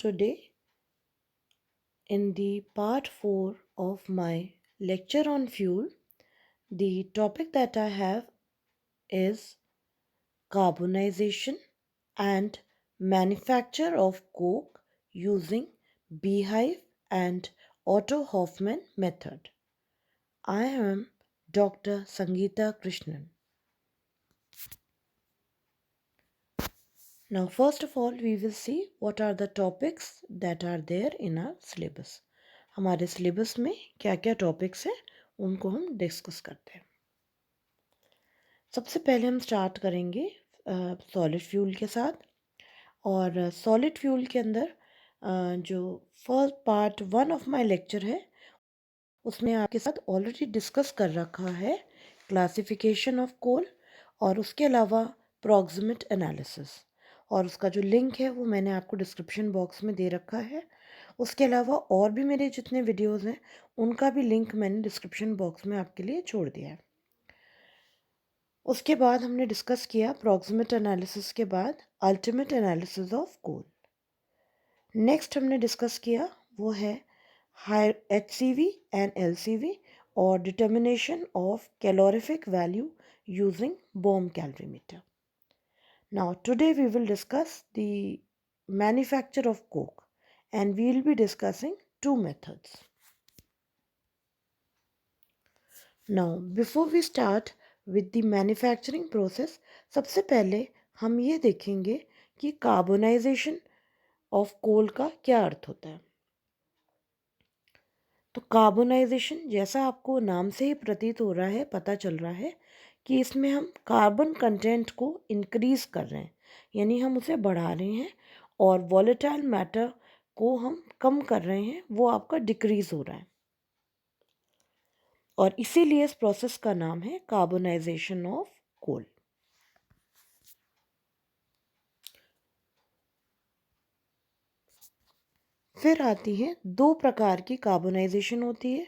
today in the part 4 of my lecture on fuel. The topic that I have is carbonization and manufacture of coke using beehive and Otto Hoffman method. I am Dr. Sangeeta Krishnan. Now, first of all, we will see what are the topics that are there in our syllabus. हमारे syllabus में क्या क्या topics हैं उनको हम discuss करते हैं। सबसे पहले हम स्टार्ट करेंगे सॉलिड फ्यूल के साथ। और सॉलिड फ्यूल के अंदर जो first part 1 of my lecture है उसमें आपके साथ ऑलरेडी डिस्कस कर रखा है क्लासिफिकेशन ऑफ कोल और उसके अलावा प्रॉक्सिमेट एनालिसिस, और उसका जो लिंक है वो मैंने आपको डिस्क्रिप्शन बॉक्स में दे रखा है। उसके अलावा और भी मेरे जितने वीडियोस हैं उनका भी लिंक मैंने डिस्क्रिप्शन बॉक्स में आपके लिए छोड़ दिया है। उसके बाद हमने डिस्कस किया प्रॉक्सिमेट एनालिसिस के बाद ultimate analysis of coal. Next हमने डिस्कस किया वो है HCV and LCV or determination of calorific value using Bohm calorimeter. Now today we will discuss the manufacture of coke and we will be discussing two methods. Now before we start with the manufacturing process, सबसे पहले हम ये देखेंगे कि carbonisation of coal का क्या अर्थ होता है। तो कार्बोनाइजेशन जैसा आपको नाम से ही प्रतीत हो रहा है, पता चल रहा है कि इसमें हम कार्बन कंटेंट को इंक्रीज कर रहे हैं, यानी हम उसे बढ़ा रहे हैं, और वॉलेटाइल मैटर को हम कम कर रहे हैं, वो आपका डिक्रीज हो रहा है। और इसीलिए इस प्रोसेस का नाम है कार्बोनाइजेशन ऑफ कोल। फिर आती है दो प्रकार की कार्बोनाइजेशन होती है।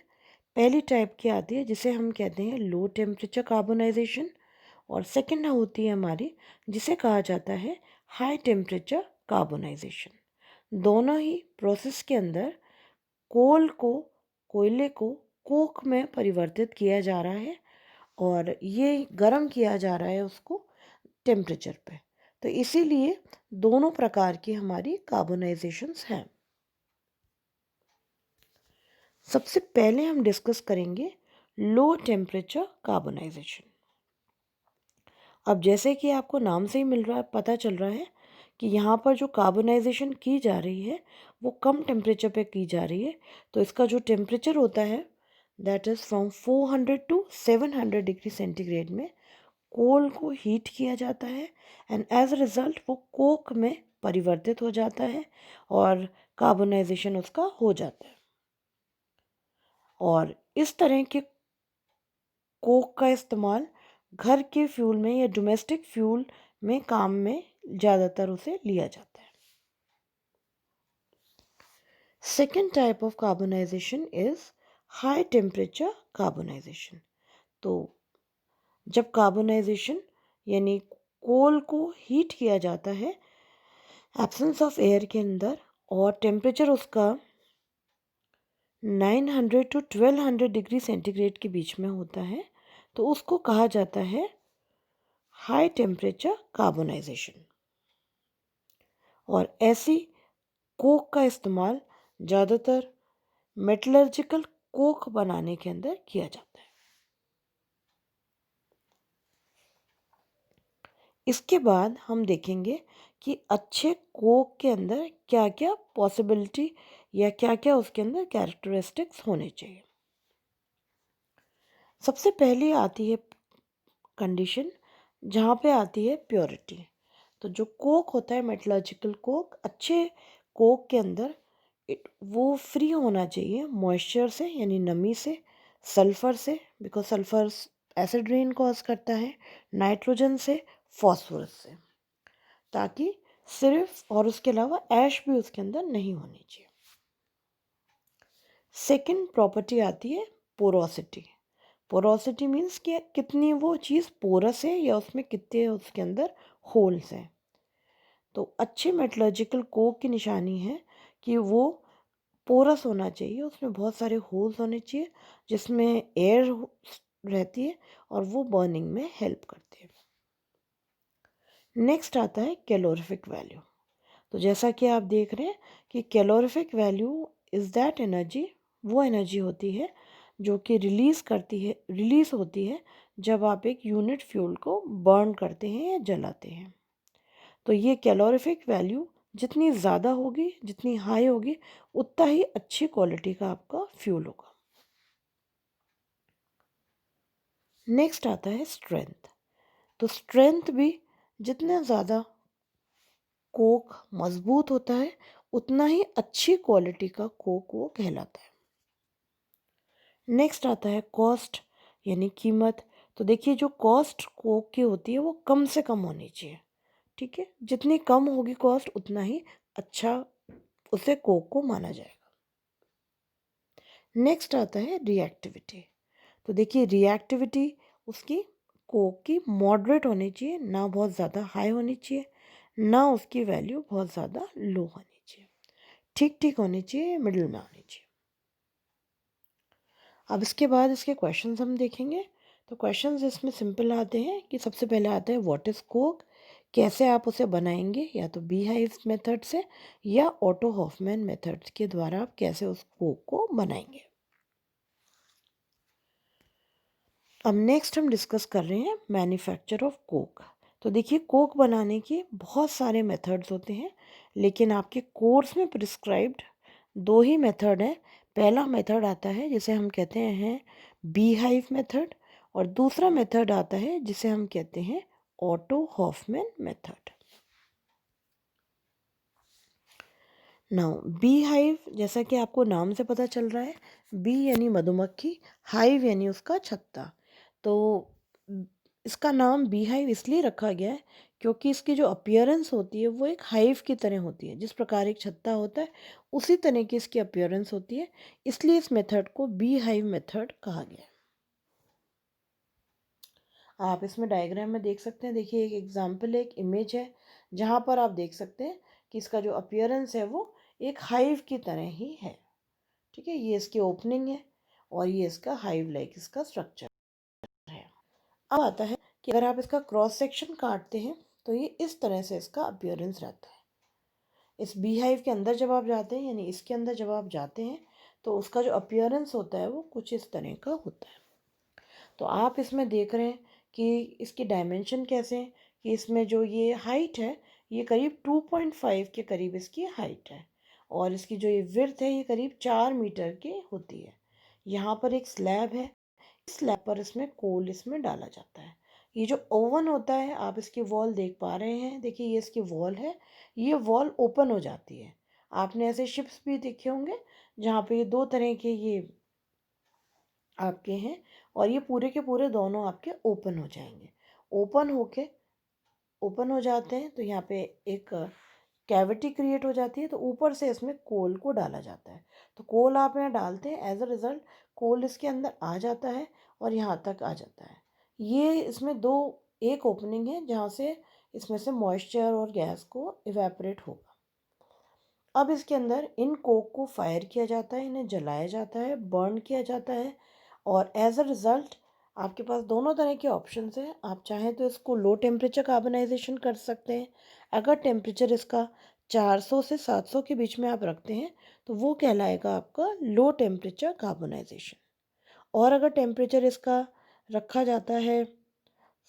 पहली टाइप की आती है जिसे हम कहते हैं लो टेम्परेचर कार्बोनाइजेशन, और सेकंड होती है हमारी जिसे कहा जाता है हाई टेम्परेचर कार्बोनाइजेशन। दोनों ही प्रोसेस के अंदर कोयले को कोक में परिवर्तित किया जा रहा है और ये गर्म किया जा रहा है उसको टेम्परेचर पे। तो इसीलिए दोनों प्रकार की हमारी कार्बोनाइजेशंस हैं। सबसे पहले हम डिस्कस करेंगे लो टेम्परेचर कार्बोनाइजेशन। अब जैसे कि आपको नाम से ही मिल रहा है, पता चल रहा है कि यहाँ पर जो कार्बोनाइजेशन की जा रही है वो कम टेम्परेचर पे की जा रही है। तो इसका जो टेम्परेचर होता है that is from 400 to 700 degree centigrade में कोल को हीट किया जाता है, एंड एज अ रिज़ल्ट वो कोक में परिवर्तित हो जाता है और कार्बोनाइजेशन उसका हो जाता है। और इस तरह के कोक का इस्तेमाल घर के फ्यूल में या डोमेस्टिक फ्यूल में काम में ज़्यादातर उसे लिया जाता है। Second type of carbonisation is high temperature carbonisation. तो जब कार्बोनाइजेशन यानी कोल को हीट किया जाता है एब्सेंस ऑफ एयर के अंदर और टेम्परेचर उसका 900 टू 1200 डिग्री सेंटीग्रेड के बीच में होता है, तो उसको कहा जाता है हाई टेम्परेचर कार्बोनाइजेशन। और ऐसी कोक का इस्तेमाल ज़्यादातर मेटलर्जिकल कोक बनाने के अंदर किया जाता है। इसके बाद हम देखेंगे कि अच्छे कोक के अंदर क्या क्या पॉसिबिलिटी या क्या क्या उसके अंदर कैरेक्टरिस्टिक्स होने चाहिए। सबसे पहले आती है कंडीशन जहाँ पे आती है प्योरिटी। तो जो कोक होता है मेटलर्जिकल कोक, अच्छे कोक के अंदर वो फ्री होना चाहिए मॉइस्चर से यानी नमी से, सल्फ़र से because sulphur acid rain cause करता है, नाइट्रोजन से, फॉस्फोरस से, ताकि सिर्फ और उसके अलावा ऐश भी उसके अंदर नहीं होनी चाहिए। सेकंड प्रॉपर्टी आती है पोरोसिटी। पोरोसिटी मीन्स कि कितनी वो चीज़ पोरस है या उसमें कितने उसके अंदर होल्स हैं। तो अच्छे मेटलर्जिकल कोक की निशानी है कि वो पोरस होना चाहिए, उसमें बहुत सारे होल्स होने चाहिए जिसमें एयर रहती है और वो बर्निंग में हेल्प करती है। नेक्स्ट आता है कैलोरीफिक वैल्यू। तो जैसा कि आप देख रहे हैं कि calorific value is that energy, वो एनर्जी होती है जो कि रिलीज़ होती है जब आप एक यूनिट फ्यूल को बर्न करते हैं या जलाते हैं। तो ये कैलोरीफिक वैल्यू जितनी ज़्यादा होगी, जितनी हाई होगी, उतना ही अच्छी क्वालिटी का आपका फ्यूल होगा। नेक्स्ट आता है स्ट्रेंथ। तो स्ट्रेंथ भी जितना ज़्यादा कोक मजबूत होता है उतना ही अच्छी क्वालिटी का कोक वो कहलाता है। नेक्स्ट आता है कॉस्ट यानी कीमत। तो देखिए जो कॉस्ट कोक की होती है वो कम से कम होनी चाहिए, ठीक है। जितनी कम होगी कॉस्ट उतना ही अच्छा उसे कोक को माना जाएगा। नेक्स्ट आता है रिएक्टिविटी। तो देखिए रिएक्टिविटी उसकी कोक की मॉडरेट होनी चाहिए, ना बहुत ज़्यादा हाई होनी चाहिए, ना उसकी वैल्यू बहुत ज़्यादा लो होनी चाहिए, ठीक ठीक होनी चाहिए, मिडिल में होनी चाहिए। अब इसके बाद इसके क्वेश्चंस हम देखेंगे। तो क्वेश्चंस इसमें सिंपल आते हैं कि सबसे पहले आता है व्हाट इज़ कोक, कैसे आप उसे बनाएंगे, या तो बी हाइव मेथड से या ऑटो हॉफमैन मेथड के द्वारा आप कैसे उस कोक को बनाएंगे। अब नेक्स्ट हम डिस्कस कर रहे हैं मैन्युफैक्चर ऑफ कोक। तो देखिए कोक बनाने के बहुत सारे मेथड्स होते हैं, लेकिन आपके कोर्स में प्रिस्क्राइब्ड दो ही मेथड है। पहला मेथड आता है जिसे हम कहते हैं बी हाइव मेथड, और दूसरा मेथड आता है जिसे हम कहते हैं Otto Hoffmann method. Now beehive, जैसा कि आपको नाम से पता चल रहा है, बी यानी मधुमक्खी, हाइव यानी उसका छत्ता। तो इसका नाम बी हाइव इसलिए रखा गया है क्योंकि इसकी जो अपीयरेंस होती है वो एक हाइव की तरह होती है। जिस प्रकार एक छत्ता होता है उसी तरह की इसकी अपीयरेंस होती है, इसलिए इस मेथड को बी हाइव मेथड कहा गया है। आप इसमें डायग्राम में देख सकते हैं, देखिए एक एग्जाम्पल, एक इमेज है जहाँ पर आप देख सकते हैं कि इसका जो अपीयरेंस है वो एक हाइव की तरह ही है, ठीक है। ये इसकी ओपनिंग है और ये इसका हाइव लाइक इसका स्ट्रक्चर है। अब आता है कि अगर आप इसका क्रॉस सेक्शन काटते हैं तो ये इस तरह से इसका अपीयरेंस रहता है। इस बी हाइव के अंदर जब आप जाते हैं, यानी इसके अंदर जब आप जाते हैं, तो उसका जो अपीयरेंस होता है वो कुछ इस तरह का होता है। तो आप इसमें देख रहे हैं कि इसकी डायमेंशन कैसे हैं, कि इसमें जो ये हाइट है ये करीब 2.5 के करीब इसकी हाइट है, और इसकी जो ये विड्थ है ये करीब 4 मीटर की होती है। यहाँ पर एक स्लैब है, इस स्लैब पर इसमें कोल इसमें डाला जाता है। ये जो ओवन होता है, आप इसकी वॉल देख पा रहे हैं, देखिए ये इसकी वॉल है, ये वॉल ओपन हो जाती है। आपने ऐसे शिप्स भी देखे होंगे जहाँ पे ये दो तरह के ये आपके हैं, और ये पूरे के पूरे दोनों आपके ओपन हो जाएंगे। ओपन होके ओपन हो जाते हैं तो यहाँ पे एक कैविटी क्रिएट हो जाती है, तो ऊपर से इसमें कोल को डाला जाता है। तो कोल आप यहाँ डालते हैं, एज अ रिज़ल्ट कोल इसके अंदर आ जाता है और यहाँ तक आ जाता है। ये इसमें दो एक ओपनिंग है जहाँ से इसमें से मॉइस्चर और गैस को इवेपोरेट होगा। अब इसके अंदर इन कोक को फायर किया जाता है, इन्हें जलाया जाता है, बर्न किया जाता है, और एज अ रिज़ल्ट आपके पास दोनों तरह के ऑप्शंस हैं। आप चाहें तो इसको लो टेम्परेचर कार्बनाइजेशन कर सकते हैं। अगर टेम्परेचर इसका 400 से 700 के बीच में आप रखते हैं तो वो कहलाएगा आपका लो टेम्परेचर कार्बनाइजेशन। और अगर टेम्परेचर इसका रखा जाता है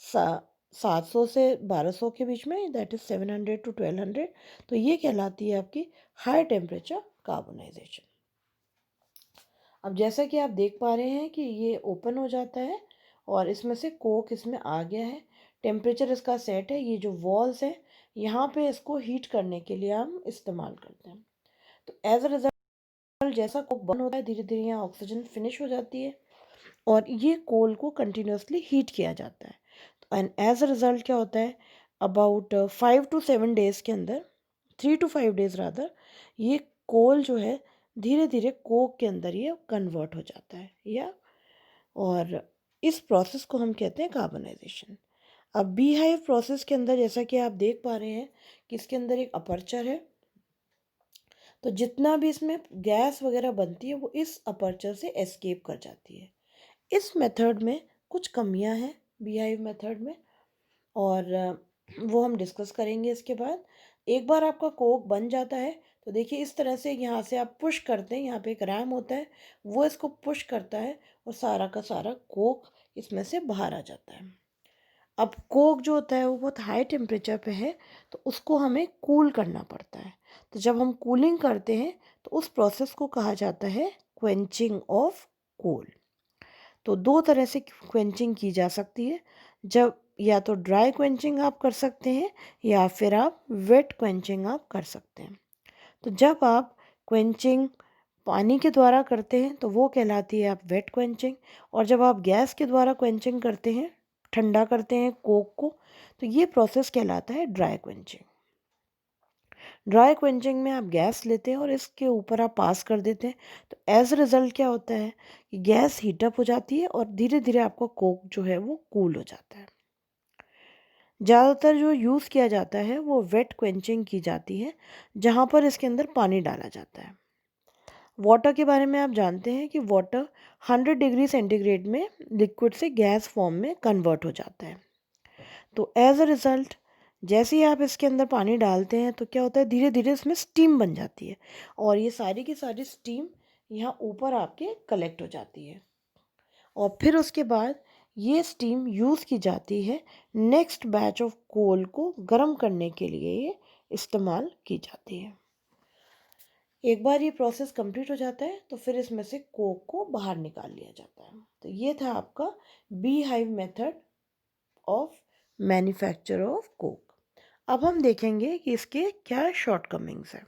700 से 1200 के बीच में, दैट इज़ 700 to 1200, तो ये कहलाती है आपकी हाई टेम्परेचर कार्बनाइजेशन। अब जैसा कि आप देख पा रहे हैं कि ये ओपन हो जाता है और इसमें से कोक इसमें आ गया है, टेम्परेचर इसका सेट है। ये जो वॉल्स है यहाँ पे इसको हीट करने के लिए हम इस्तेमाल करते हैं। तो एज अ रिजल्ट जैसा कोक बर्न होता है धीरे धीरे यहाँ ऑक्सीजन फिनिश हो जाती है और ये कोल को कंटिन्यूसली हीट किया जाता है। एंड एज अ रिज़ल्ट क्या होता है, अबाउट 5 to 7 डेज़ के अंदर, 3 to 5 डेज़ रादर, ये कोल जो है धीरे धीरे कोक के अंदर ये कन्वर्ट हो जाता है, या और इस प्रोसेस को हम कहते हैं कार्बनाइजेशन। अब बी हाइव प्रोसेस के अंदर जैसा कि आप देख पा रहे हैं कि इसके अंदर एक अपर्चर है। तो जितना भी इसमें गैस वगैरह बनती है वो इस अपर्चर से एस्केप कर जाती है। इस मेथड में कुछ कमियां हैं बीहाइव मेथड में, और वो हम डिस्कस करेंगे इसके बाद। एक बार आपका कोक बन जाता है तो देखिए इस तरह से यहाँ से आप पुश करते हैं, यहाँ पे एक रैम होता है, वो इसको पुश करता है और सारा का सारा कोक इसमें से बाहर आ जाता है। अब कोक जो होता है वो बहुत हाई टेम्परेचर पे है, तो उसको हमें कूल करना पड़ता है। तो जब हम कूलिंग करते हैं तो उस प्रोसेस को कहा जाता है क्वेंचिंग ऑफ कोल। तो दो तरह से क्वेंचिंग की जा सकती है। जब या तो ड्राई क्वेंचिंग आप कर सकते हैं या फिर आप वेट क्वेंचिंग आप कर सकते हैं। तो जब आप क्वेंचिंग पानी के द्वारा करते हैं तो वो कहलाती है आप वेट क्वेंचिंग, और जब आप गैस के द्वारा क्वेंचिंग करते हैं, ठंडा करते हैं कोक को, तो ये प्रोसेस कहलाता है ड्राई क्वेंचिंग। ड्राई क्वेंचिंग में आप गैस लेते हैं और इसके ऊपर आप पास कर देते हैं, तो एज रिज़ल्ट क्या होता है कि गैस हीटअप हो जाती है और धीरे धीरे आपका कोक जो है वो कूल हो जाता है। ज़्यादातर जो यूज़ किया जाता है वो वेट क्वेंचिंग की जाती है, जहाँ पर इसके अंदर पानी डाला जाता है। वाटर के बारे में आप जानते हैं कि वाटर 100 डिग्री सेंटीग्रेड में लिक्विड से गैस फॉर्म में कन्वर्ट हो जाता है। तो एज अ रिज़ल्ट जैसे ही आप इसके अंदर पानी डालते हैं तो क्या होता है, धीरे धीरे इसमें स्टीम बन जाती है और ये सारी की सारी स्टीम यहाँ ऊपर आपके कलेक्ट हो जाती है, और फिर उसके बाद ये स्टीम यूज़ की जाती है नेक्स्ट बैच ऑफ कोल को गर्म करने के लिए, ये इस्तेमाल की जाती है। एक बार ये प्रोसेस कंप्लीट हो जाता है तो फिर इसमें से कोक को बाहर निकाल लिया जाता है। तो ये था आपका bee hive method of manufacture of Coke. अब हम देखेंगे कि इसके क्या शॉर्टकमिंग्स हैं।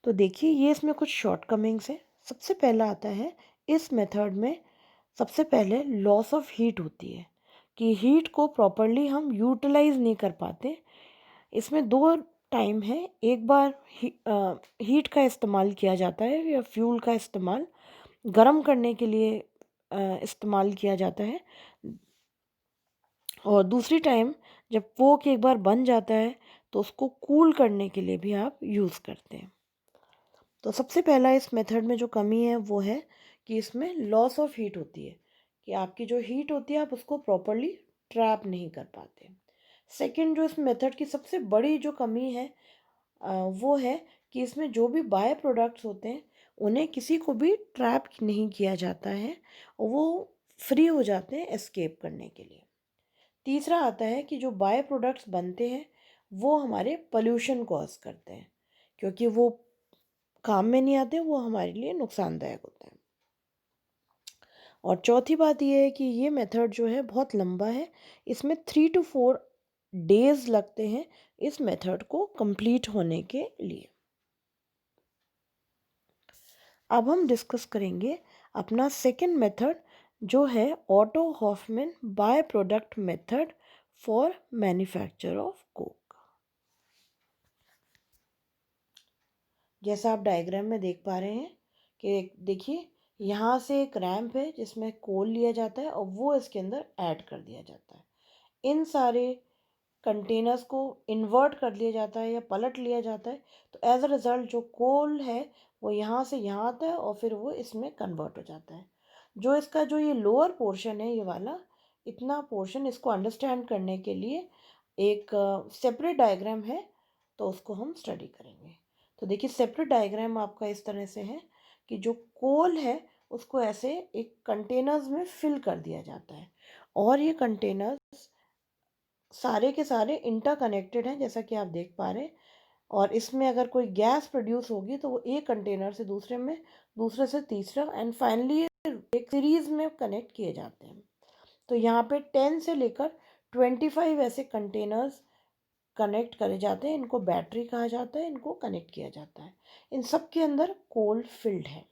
तो देखिए ये इसमें कुछ शॉर्टकमिंग्स हैं। सबसे पहला आता है, इस मेथड में सबसे पहले लॉस ऑफ हीट होती है कि हीट को प्रॉपरली हम यूटिलाइज नहीं कर पाते। इसमें दो टाइम है, एक बार हीट का इस्तेमाल किया जाता है या फ्यूल का इस्तेमाल गर्म करने के लिए इस्तेमाल किया जाता है, और दूसरी टाइम जब कोक एक बार बन जाता है तो उसको कूल करने के लिए भी आप यूज़ करते हैं। तो सबसे पहला इस मेथड में जो कमी है वो है कि इसमें लॉस ऑफ हीट होती है, कि आपकी जो हीट होती है आप उसको प्रॉपरली ट्रैप नहीं कर पाते। सेकंड जो इस मेथड की सबसे बड़ी जो कमी है वो है कि इसमें जो भी बाय प्रोडक्ट्स होते हैं उन्हें किसी को भी ट्रैप नहीं किया जाता है और वो फ्री हो जाते हैं एस्केप करने के लिए। तीसरा आता है कि जो बाय प्रोडक्ट्स बनते हैं वो हमारे पोल्यूशन कॉज करते हैं, क्योंकि वो काम में नहीं आते, वो हमारे लिए नुकसानदायक होते हैं। और चौथी बात ये है कि ये मेथड जो है बहुत लंबा है, इसमें 3 to 4 डेज लगते हैं इस मेथड को कंप्लीट होने के लिए। अब हम डिस्कस करेंगे अपना सेकंड मेथड जो है Otto Hoffmann by product method for manufacture of coke. जैसा आप डायग्राम में देख पा रहे हैं कि देखिए यहाँ से एक रैंप है जिसमें कोल लिया जाता है और वो इसके अंदर ऐड कर दिया जाता है। इन सारे कंटेनर्स को इन्वर्ट कर लिया जाता है या पलट लिया जाता है, तो एज अ रिज़ल्ट जो कोल है वो यहाँ से यहाँ आता है और फिर वो इसमें कन्वर्ट हो जाता है। जो इसका जो ये लोअर पोर्शन है, ये वाला इतना पोर्शन, इसको अंडरस्टैंड करने के लिए एक सेपरेट डायग्राम है, तो उसको हम स्टडी करेंगे। तो देखिए सेपरेट डायग्राम आपका इस तरह से है कि जो कोल है उसको ऐसे एक कंटेनर्स में फिल कर दिया जाता है, और ये कंटेनर्स सारे के सारे इंटरकनेक्टेड हैं जैसा कि आप देख पा रहे हैं। और इसमें अगर कोई गैस प्रोड्यूस होगी तो वो एक कंटेनर से दूसरे में, दूसरे से तीसरा, एंड फाइनली एक सीरीज में कनेक्ट किए जाते हैं। तो यहाँ पे 10 से लेकर 25 ऐसे कंटेनर्स कनेक्ट करे जाते हैं, इनको बैटरी कहा जाता है, इनको कनेक्ट किया जाता है। इन सब के अंदर कोल फिल्ड है,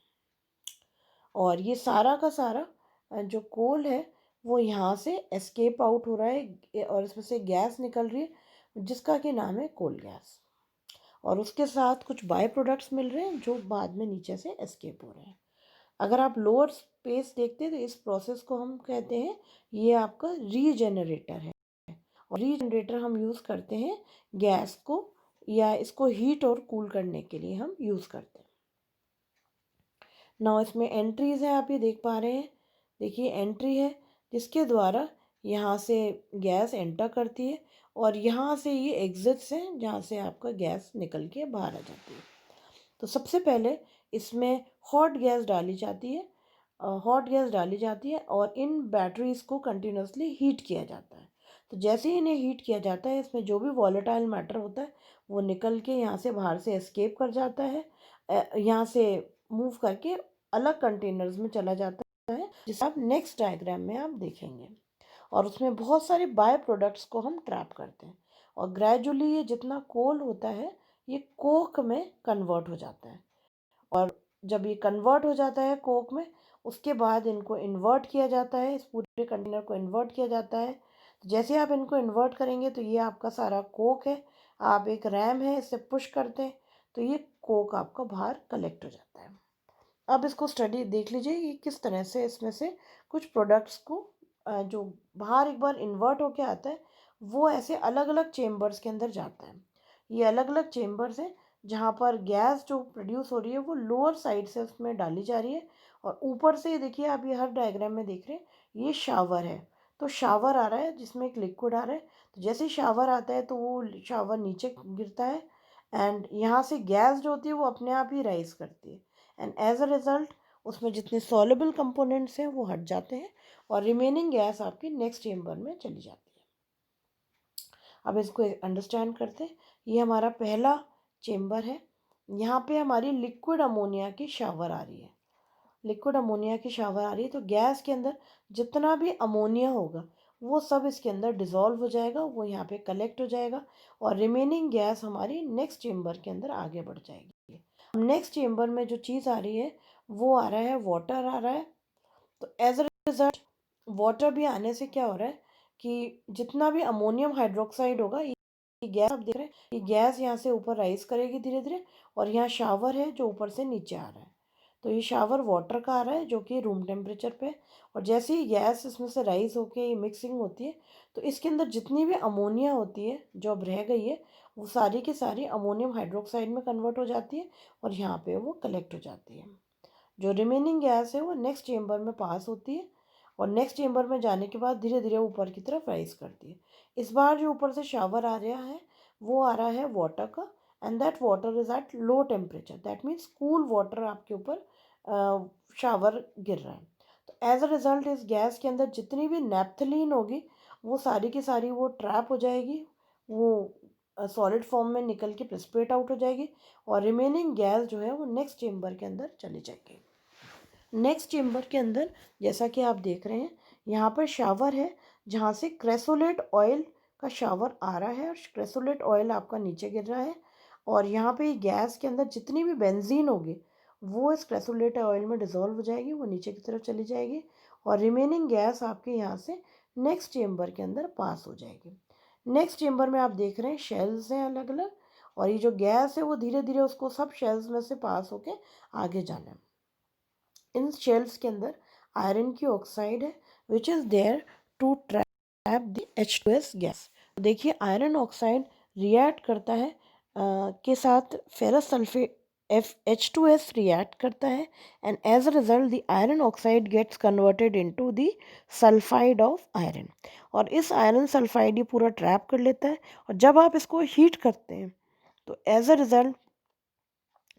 और ये सारा का सारा जो कोल है वो यहाँ से एस्केप आउट हो रहा है और इसमें से गैस निकल रही है जिसका कि नाम है कोल गैस, और उसके साथ कुछ बाय प्रोडक्ट्स मिल रहे हैं जो बाद में नीचे से एस्केप हो रहे हैं। अगर आप लोअर स्पेस देखते हैं तो इस प्रोसेस को हम कहते हैं, ये आपका रीजनरेटर है, और रीजनरेटर हम यूज़ करते हैं गैस को या इसको हीट और कूल करने के लिए हम यूज़ करते हैं। ना इसमें एंट्रीज़ हैं, आप ये देख पा रहे हैं। देखिए एंट्री है जिसके द्वारा यहाँ से गैस एंटर करती है और यहाँ से ये एग्जिट्स हैं जहाँ से आपका गैस निकल के बाहर आ जाती है। तो सबसे पहले इसमें हॉट गैस डाली जाती है, और इन बैटरीज़ को कंटिन्यूसली हीट किया जाता है। तो जैसे ही इन्हें हीट किया जाता है, इसमें जो भी वॉलेटाइल मैटर होता है वो निकल के यहाँ से बाहर से एस्केप कर जाता है, यहाँ से मूव करके अलग कंटेनर्स में चला जाता है, जिसे आप नेक्स्ट डायग्राम में आप देखेंगे। और उसमें बहुत सारे बाय प्रोडक्ट्स को हम ट्रैप करते हैं और ग्रेजुअली ये जितना कोल होता है ये कोक में कन्वर्ट हो जाता है। और जब ये कन्वर्ट हो जाता है कोक में, उसके बाद इनको इन्वर्ट किया जाता है, इस पूरे कंटेनर को इन्वर्ट किया जाता है। जैसे आप इनको इन्वर्ट करेंगे तो ये आपका सारा कोक है, आप एक रैम है इसे पुश करते हैं तो ये कोक आपका बाहर कलेक्ट हो जाता है। अब इसको स्टडी देख लीजिए कि किस तरह से इसमें से कुछ प्रोडक्ट्स को जो बाहर एक बार इन्वर्ट होके आता है वो ऐसे अलग अलग चेम्बर्स के अंदर जाता है। ये अलग अलग चेम्बर्स हैं जहाँ पर गैस जो प्रोड्यूस हो रही है वो लोअर साइड से उसमें डाली जा रही है और ऊपर से देखिए, आप ये हर डायग्राम में देख रहे हैं ये शावर है। तो शावर आ रहा है जिसमें एक लिक्विड आ रहा है, तो जैसे ही शावर आता है तो वो शावर नीचे गिरता है एंड यहाँ से गैस जो होती है वो अपने आप ही राइज करती है एंड एज अ रिज़ल्ट उसमें जितने सॉल्युबल कंपोनेंट्स हैं वो हट जाते हैं और रिमेनिंग गैस आपकी नेक्स्ट चेम्बर में चली जाती है। अब इसको अंडरस्टैंड करते हैं। ये हमारा पहला चेम्बर है, यहाँ पे हमारी लिक्विड अमोनिया की शावर आ रही है। लिक्विड अमोनिया की शावर आ रही है तो गैस के अंदर जितना भी अमोनिया होगा वो सब इसके अंदर डिज़ोल्व हो जाएगा, वो यहाँ पे कलेक्ट हो जाएगा और रिमेनिंग गैस हमारी नेक्स्ट चेम्बर के अंदर आगे बढ़ जाएगी। नेक्स्ट चेम्बर में जो चीज़ आ रही है वो आ रहा है वाटर आ रहा है। तो एज अ रिजल्ट वाटर भी आने से क्या हो रहा है कि जितना भी अमोनियम हाइड्रोक्साइड होगा, ये गैस आप देख रहे हैं, ये गैस यहाँ से ऊपर राइज करेगी धीरे धीरे और यहाँ शावर है जो ऊपर से नीचे आ रहा है। तो ये शावर वाटर का आ रहा है जो कि रूम टेम्परेचर पे है और जैसे ही गैस इसमें से राइज होके ये मिक्सिंग होती है तो इसके अंदर जितनी भी अमोनिया होती है जो अब रह गई है वो सारी की सारी अमोनियम हाइड्रोक्साइड में कन्वर्ट हो जाती है और यहाँ पे वो कलेक्ट हो जाती है। जो रिमेनिंग गैस है वो नेक्स्ट चेम्बर में पास होती है और नेक्स्ट चेम्बर में जाने के बाद धीरे धीरे ऊपर की तरफ राइज करती है। इस बार जो ऊपर से शावर आ रहा है वो आ रहा है वाटर का and that water is at low temperature, that means cool water आपके ऊपर शावर गिर रहा है। तो एज अ रिज़ल्ट इस गैस के अंदर जितनी भी नेप्थलीन होगी वो सारी की सारी वो ट्रैप हो जाएगी, वो सॉलिड फॉर्म में निकल के प्रेसिपिटेट आउट हो जाएगी और रिमेनिंग गैस जो है वो नेक्स्ट चेम्बर के अंदर चली जाएगी। नेक्स्ट चेम्बर के अंदर जैसा कि आप देख रहे हैं यहाँ पर शावर है जहाँ से क्रेसोलेट ऑयल का शावर आ रहा है और क्रेसोलेट ऑयल आपका नीचे गिर रहा है और यहाँ पे गैस के अंदर जितनी भी बेंजीन होगी वो इस क्रेसोलेट ऑयल में डिज़ोल्व हो जाएगी, वो नीचे की तरफ चली जाएगी और रिमेनिंग गैस आपके यहाँ से नेक्स्ट चेम्बर के अंदर पास हो जाएगी। नेक्स्ट चेम्बर में आप देख रहे हैं शेल्स हैं अलग अलग और ये जो गैस है वो धीरे धीरे उसको सब शेल्स में से पास होके आगे जाना है। इन शेल्स के अंदर आयरन की ऑक्साइड है which is there to trap the H2S gas. देखिए आयरन ऑक्साइड रिएक्ट करता है के साथ फेरस सल्फेट H2S रिएक्ट करता है and as a result the iron oxide gets converted into the sulphide of iron और इस आयरन सल्फाइड ये पूरा ट्रैप कर लेता है और जब आप इसको हीट करते हैं तो एज अ रिजल्ट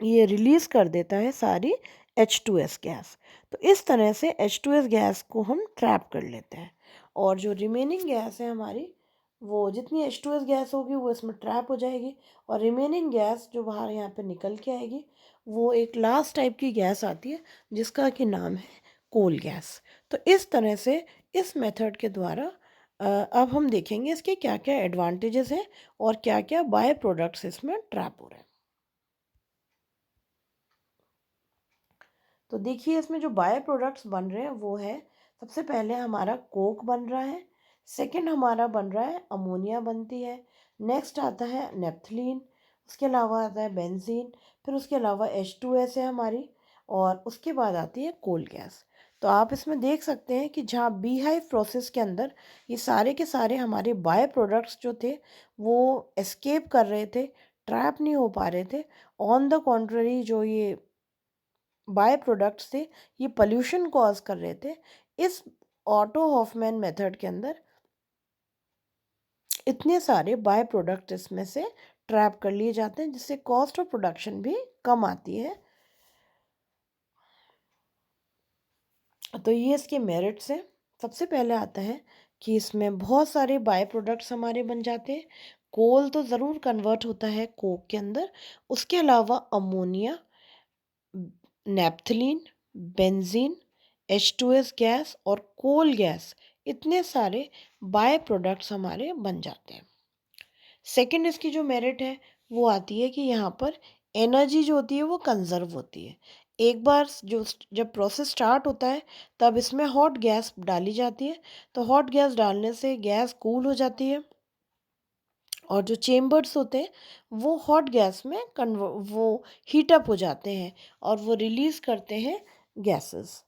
ये रिलीज़ कर देता है सारी H2S गैस। तो इस तरह से H2S गैस को हम ट्रैप कर लेते हैं और जो रिमेनिंग गैस है हमारी वो जितनी H2S गैस होगी वो इसमें ट्रैप हो जाएगी और रिमेनिंग गैस जो बाहर यहाँ पे निकल के आएगी वो एक लास्ट टाइप की गैस आती है जिसका कि नाम है कोल गैस। तो इस तरह से इस मेथड के द्वारा अब हम देखेंगे इसके क्या क्या एडवांटेजेस हैं और क्या क्या बाय प्रोडक्ट्स इसमें ट्रैप हो रहे हैं। तो देखिए इसमें जो बाय प्रोडक्ट्स बन रहे हैं वो है, सबसे पहले हमारा कोक बन रहा है, सेकंड हमारा बन रहा है अमोनिया बनती है, नेक्स्ट आता है नेप्थलीन, उसके अलावा आता है बेंजीन, फिर उसके अलावा H2S है हमारी और उसके बाद आती है कोल गैस। तो आप इसमें देख सकते हैं कि जहाँ बी हाइव प्रोसेस के अंदर ये सारे के सारे हमारे बाय प्रोडक्ट्स जो थे वो एस्केप कर रहे थे ट्रैप नहीं हो पा रहे थे। ऑन द कॉन्ट्ररी जो ये बाय प्रोडक्ट्स थे ये पोल्यूशन कॉज कर रहे थे। इस ऑटो हॉफमैन मेथड के अंदर इतने सारे बाय प्रोडक्ट इसमें से ट्रैप कर लिए जाते हैं जिससे कॉस्ट ऑफ प्रोडक्शन भी कम आती है। तो ये इसके मेरिट्स हैं। सबसे पहले आता है कि इसमें बहुत सारे बाय प्रोडक्ट्स हमारे बन जाते हैं। कोल तो ज़रूर कन्वर्ट होता है कोक के अंदर, उसके अलावा ammonia, naphthalene, benzene, H2S gas और कोल गैस, इतने सारे बाय प्रोडक्ट्स हमारे बन जाते हैं। सेकंड इसकी जो मेरिट है वो आती है कि यहाँ पर एनर्जी जो होती है वो कंजर्व होती है। एक बार जो जब प्रोसेस स्टार्ट होता है तब इसमें हॉट गैस डाली जाती है, तो हॉट गैस डालने से गैस कूल हो जाती है और जो चेम्बर्स होते हैं वो हॉट गैस में वो हीटअप हो जाते हैं और वो रिलीज़ करते हैं गैसेस।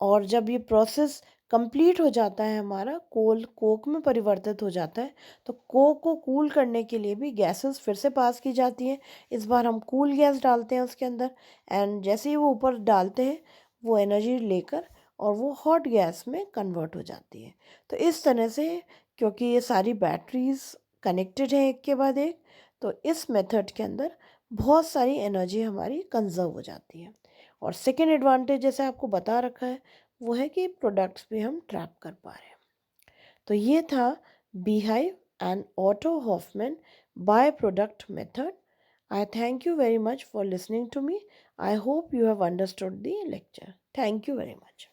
और जब ये प्रोसेस कंप्लीट हो जाता है हमारा, कोल कोक में परिवर्तित हो जाता है, तो कोक को कूल करने के लिए भी गैसेस फिर से पास की जाती हैं। इस बार हम कूल गैस डालते हैं उसके अंदर, एंड जैसे ही वो ऊपर डालते हैं वो एनर्जी लेकर और वो हॉट गैस में कन्वर्ट हो जाती है। तो इस तरह से, क्योंकि ये सारी बैटरीज कनेक्टेड है एक के बाद एक, तो इस मेथड के अंदर बहुत सारी एनर्जी हमारी कंजर्व हो जाती है। और सेकेंड एडवांटेज जैसे आपको बता रखा है वो है कि प्रोडक्ट्स भी हम ट्रैप कर पा रहे हैं। तो ये था beehive and Otto Hoffmann by product method. I thank you very much for listening to me. I hope you have understood the lecture. Thank you very much.